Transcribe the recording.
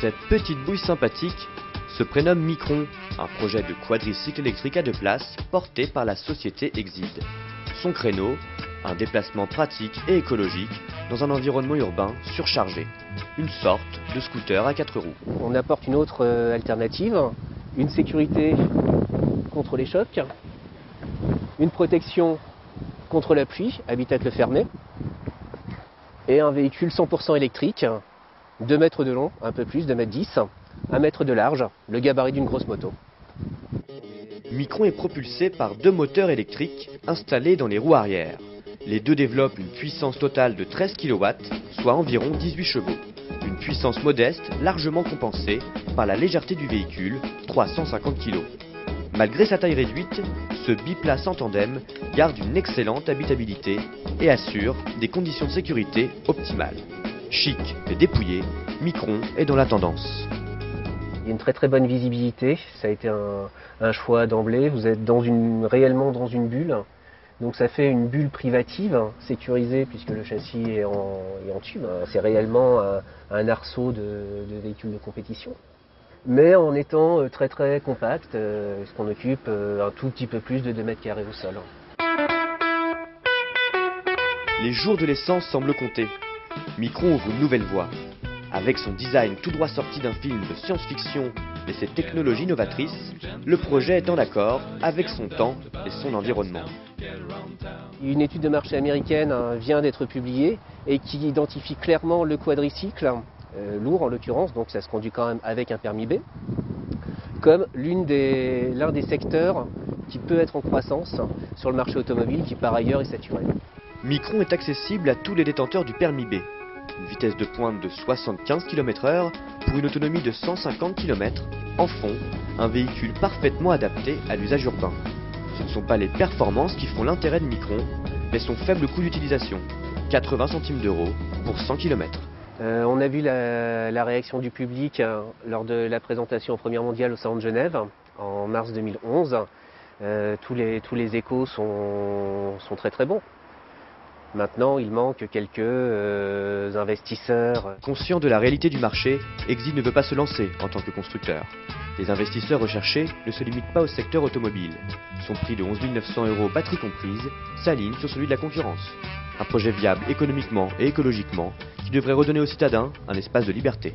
Cette petite bouille sympathique se prénomme Micron, un projet de quadricycle électrique à 2 places porté par la société Exide. Son créneau, un déplacement pratique et écologique dans un environnement urbain surchargé. Une sorte de scooter à 4 roues. On apporte une autre alternative, une sécurité contre les chocs, une protection contre la pluie, habitacle fermé, et un véhicule 100% électrique, 2 mètres de long, un peu plus, 2 mètres 10, 1 mètre de large, le gabarit d'une grosse moto. Micron est propulsé par 2 moteurs électriques installés dans les roues arrière. Les deux développent une puissance totale de 13 kW, soit environ 18 chevaux. Une puissance modeste, largement compensée par la légèreté du véhicule, 350 kg. Malgré sa taille réduite, ce biplace en tandem garde une excellente habitabilité et assure des conditions de sécurité optimales. Chic et dépouillé, Micron est dans la tendance. Il y a une très bonne visibilité, ça a été un choix d'emblée, vous êtes réellement dans une bulle, donc ça fait une bulle privative, sécurisée puisque le châssis est en tube, c'est réellement un arceau de véhicule de compétition. Mais en étant très compact, ce qu'on occupe un tout petit peu plus de 2 mètres carrés au sol. Les jours de l'essence semblent compter. Micron ouvre une nouvelle voie. Avec son design tout droit sorti d'un film de science-fiction et ses technologies novatrices, le projet est en accord avec son temps et son environnement. Une étude de marché américaine vient d'être publiée et qui identifie clairement le quadricycle, lourd en l'occurrence, donc ça se conduit quand même avec un permis B, comme l'un des secteurs qui peut être en croissance sur le marché automobile qui par ailleurs est saturé. Micron est accessible à tous les détenteurs du permis B. Une vitesse de pointe de 75 km/h pour une autonomie de 150 km, en fond, un véhicule parfaitement adapté à l'usage urbain. Ce ne sont pas les performances qui font l'intérêt de Micron, mais son faible coût d'utilisation, 80 centimes d'euros pour 100 km. On a vu la réaction du public lors de la présentation en Première Mondiale au Salon de Genève en mars 2011. Tous les échos sont très bons. Maintenant, il manque quelques investisseurs. Conscient de la réalité du marché, Exide ne veut pas se lancer en tant que constructeur. Les investisseurs recherchés ne se limitent pas au secteur automobile. Son prix de 11 900 €, batterie comprise, s'aligne sur celui de la concurrence. Un projet viable économiquement et écologiquement qui devrait redonner aux citadins un espace de liberté.